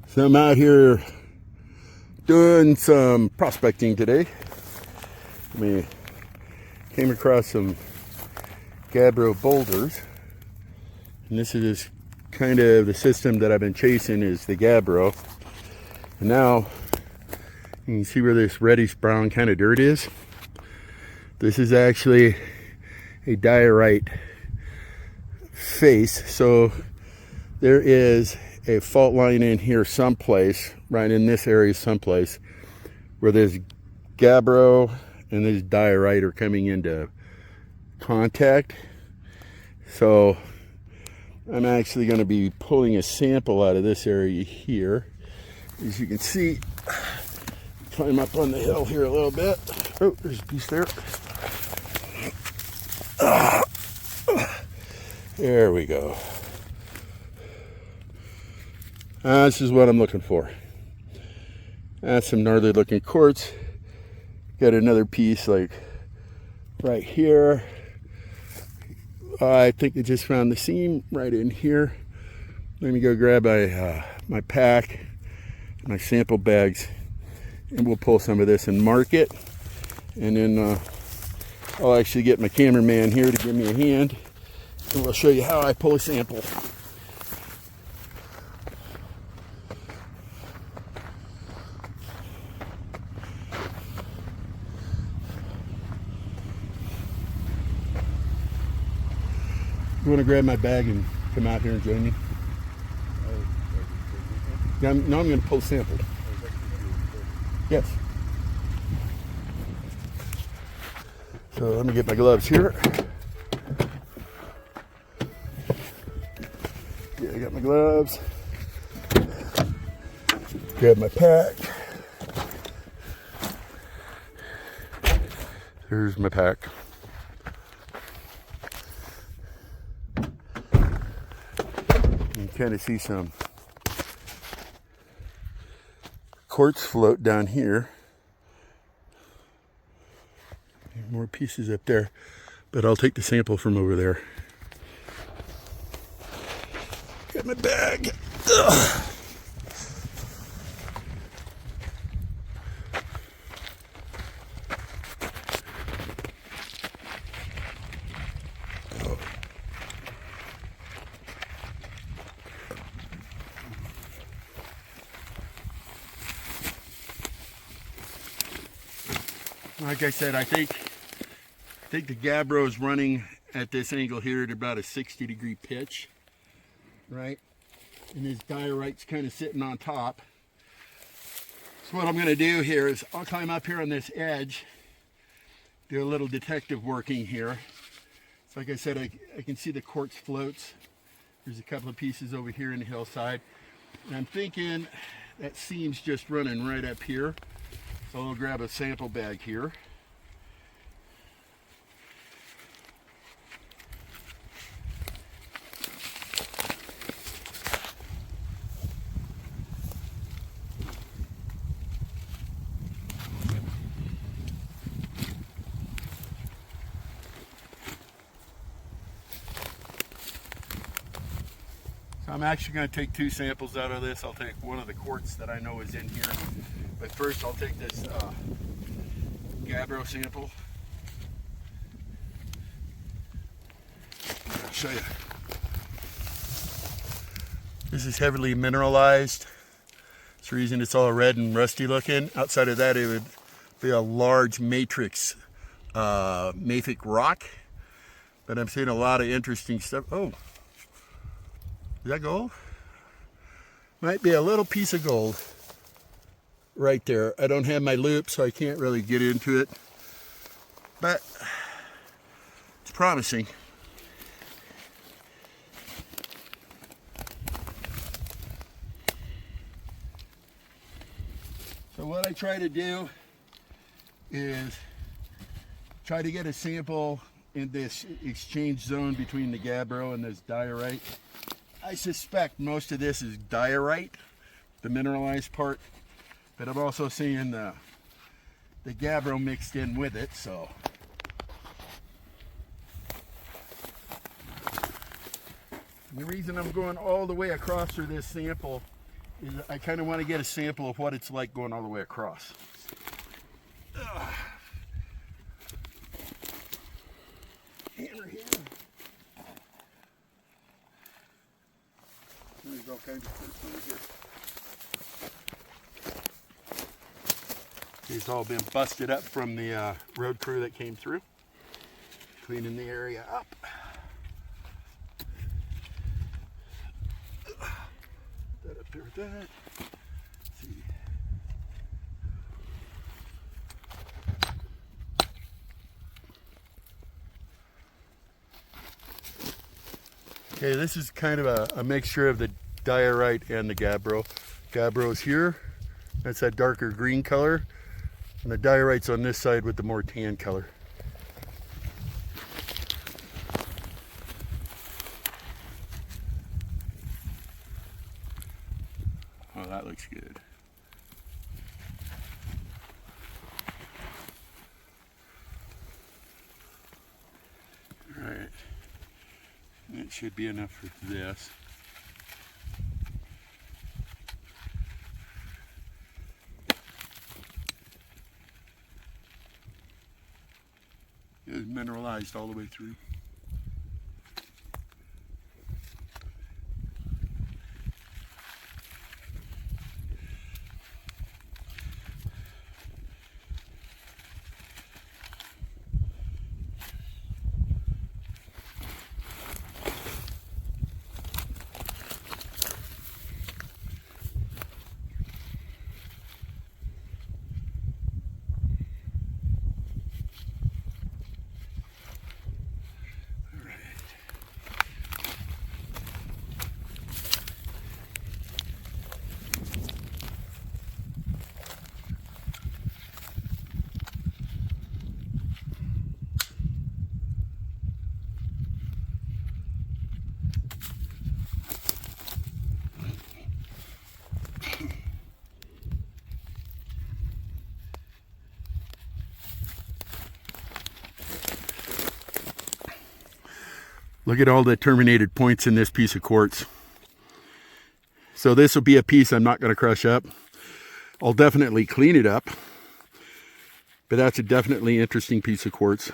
So I'm out here doing some prospecting today. Came across some gabbro boulders, and this is kind of the system that I've been chasing, is the gabbro. And now you can see where this reddish brown kind of dirt is. This is actually a diorite face, so there is a fault line in here someplace, right in this area someplace, where this gabbro and this diorite are coming into contact. So I'm actually going to be pulling a sample out of this area here. As you can see, climb up on the hill here a little bit. Oh, there's a piece there. There we go. This is what I'm looking for. That's some gnarly looking quartz. Got another piece like right here. I think I just found the seam right in here. Let me go grab my pack, my sample bags, and we'll pull some of this and mark it. And then I'll actually get my cameraman here to give me a hand, and we'll show you how I pull a sample. You want to grab my bag and come out here and join me? Yeah, now I'm going to pull a sample. Yes. So let me get my gloves here. Yeah, I got my gloves. Grab my pack. Here's my pack. You can kind of see some quartz float down here. More pieces up there, but I'll take the sample from over there. Got my bag. Ugh. Like I said, I think the gabbro is running at this angle here at about a 60-degree pitch, right? And this diorite's kind of sitting on top. So what I'm going to do here is I'll climb up here on this edge, do a little detective working here. So like I said, I can see the quartz floats. There's a couple of pieces over here in the hillside. And I'm thinking that seam's just running right up here. So I'll grab a sample bag here. So I'm actually going to take two samples out of this. I'll take one of the quartz that I know is in here. But first I'll take this gabbro sample. I'll show you. This is heavily mineralized. That's the reason it's all red and rusty looking. Outside of that, it would be a large matrix mafic rock. But I'm seeing a lot of interesting stuff. Oh, is that gold? Might be a little piece of gold right there. I don't have my loop, so I can't really get into it, but it's promising. So what I try to do is try to get a sample in this exchange zone between the gabbro and this diorite. I suspect most of this is diorite, the mineralized part. But I'm also seeing the gabbro mixed in with it, so. The reason I'm going all the way across through this sample is I kind of want to get a sample of what it's like going all the way across. Hammer here. There's all kinds of parts over here. These all been busted up from the road crew that came through, cleaning the area up. That up there with that. Let's see. Okay, this is kind of a mixture of the diorite and the gabbro. Gabbro's here, that's that darker green color, and the diorite's on this side with the more tan color. Oh, that looks good. All right. That should be enough for this. It is mineralized all the way through. Look at all the terminated points in this piece of quartz. So this will be a piece I'm not going to crush up. I'll definitely clean it up, but that's a definitely interesting piece of quartz.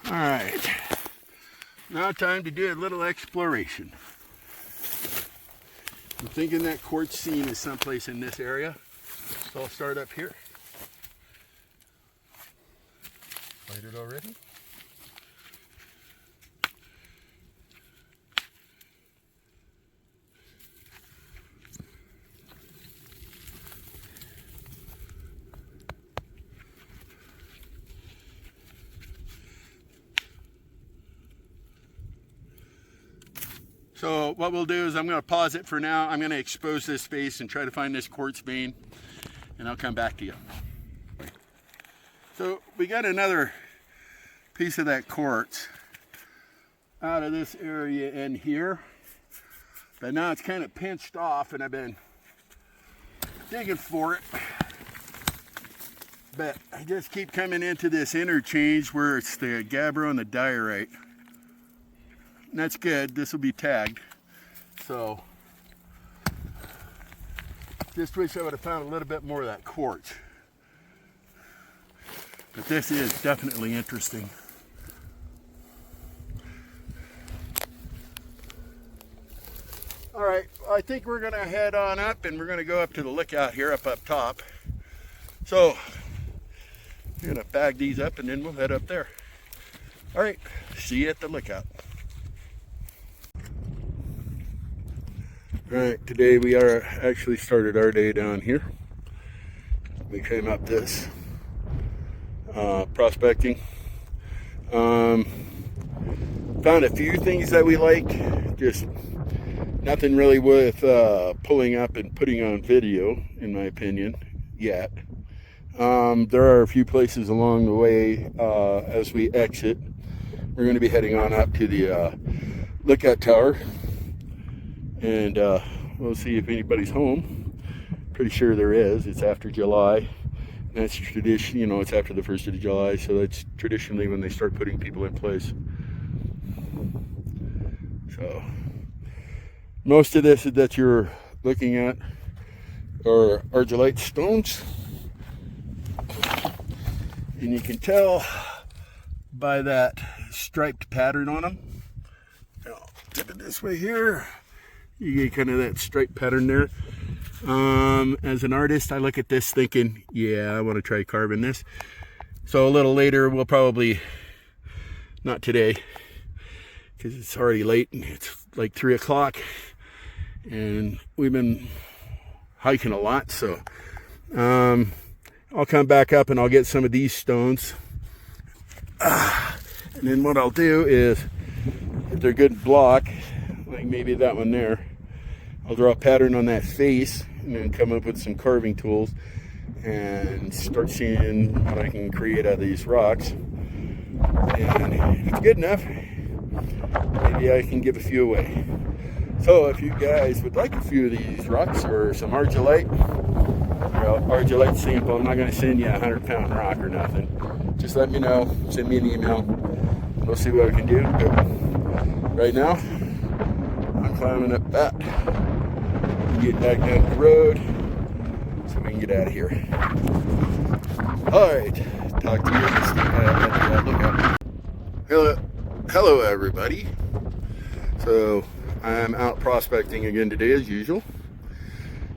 All right. Now time to do a little exploration. I'm thinking that quartz seam is someplace in this area, so I'll start up here. Light it already? So what we'll do is I'm going to pause it for now. I'm going to expose this space and try to find this quartz vein, and I'll come back to you. So we got another piece of that quartz out of this area in here, but now it's kind of pinched off and I've been digging for it. But I just keep coming into this interchange where it's the gabbro and the diorite. And that's good, this will be tagged. So, just wish I would have found a little bit more of that quartz. But this is definitely interesting. All right, I think we're gonna head on up and we're gonna go up to the lookout here up top. So, we're gonna bag these up and then we'll head up there. All right, see you at the lookout. All right, today we are actually started our day down here. We came up this prospecting. Found a few things that we like, just nothing really worth pulling up and putting on video, in my opinion, yet. There are a few places along the way as we exit. We're going to be heading on up to the lookout tower. And we'll see if anybody's home. Pretty sure there is. It's after July. That's tradition, you know, it's after the 1st of July, so that's traditionally when they start putting people in place. So, most of this that you're looking at are argillite stones. And you can tell by that striped pattern on them. I'll tip it this way here. You get kind of that striped pattern there. As an artist, I look at this thinking, yeah, I want to try carving this. So a little later, we'll probably, not today, because it's already late and it's like 3 o'clock and we've been hiking a lot. So I'll come back up and I'll get some of these stones. And then what I'll do is, if they're good block, like maybe that one there, I'll draw a pattern on that face and then come up with some carving tools and start seeing what I can create out of these rocks. And if it's good enough, maybe I can give a few away. So if you guys would like a few of these rocks or some argillite, or argillite sample, I'm not going to send you a 100-pound rock or nothing. Just let me know, send me an email, we'll see what I can do. But right now, I'm climbing up that. Get back down the road so we can get out of here. Alright, talk to you at the lookout. Hello everybody. So I'm out prospecting again today as usual.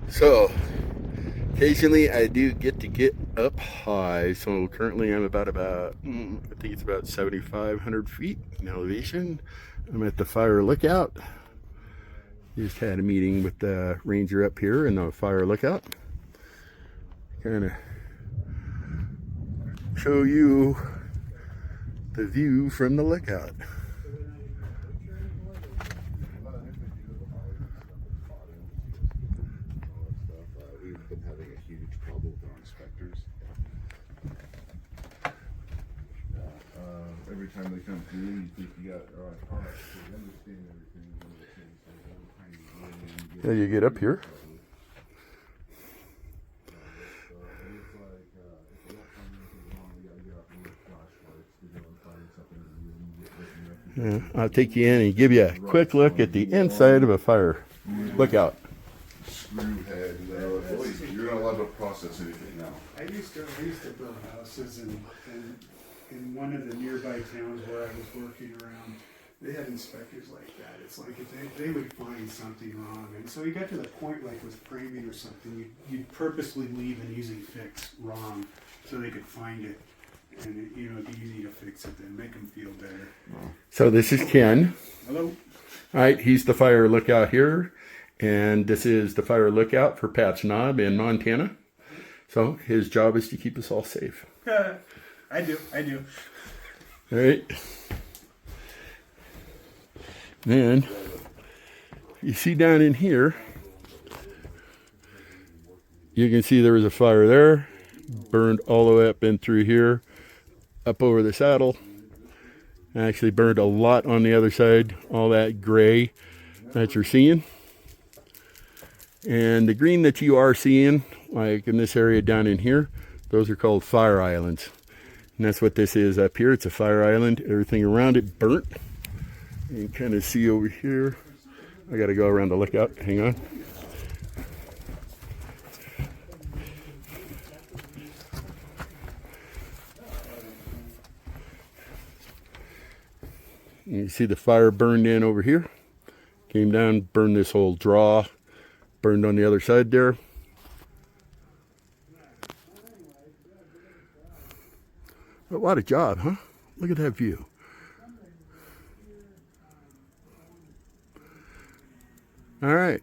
So occasionally I do get up high. So currently I'm about I think it's about 7,500 feet in elevation. I'm at the Fire Lookout. Just had a meeting with the ranger up here in the Fire Lookout. Kind of show you the view from the lookout. We've been having a huge problem with our inspectors. Every time they come through, you think you got, all right, so they understand everything. Yeah, you get up here. Yeah, I'll take you in and give you a quick look at the inside of a Fire Lookout. Screwhead, you're not allowed to process anything now. I used to build houses in one of the nearby towns where I was working around. They had inspectors like that. It's like if they would find something wrong, and so you got to the point like with framing or something, you'd purposely leave an easy fix wrong so they could find it, and it'd be easy to fix it and make them feel better. So this is Ken. Hello. All right, he's the Fire Lookout here, and this is the Fire Lookout for Pat's Knob in Montana. So his job is to keep us all safe. I do. All right. Then you see down in here, you can see there was a fire there, burned all the way up in through here, up over the saddle. Actually burned a lot on the other side, all that gray that you're seeing. And the green that you are seeing, like in this area down in here, those are called fire islands. And that's what this is up here. It's a fire island. Everything around it burnt. You can kind of see over here. I got to go around the lookout. Hang on. You see the fire burned in over here. Came down, burned this whole draw. Burned on the other side there. But what a job, huh? Look at that view. All right.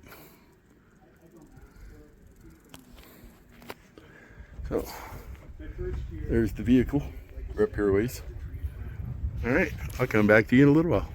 So, there's the vehicle. We're up here a ways. All right, I'll come back to you in a little while.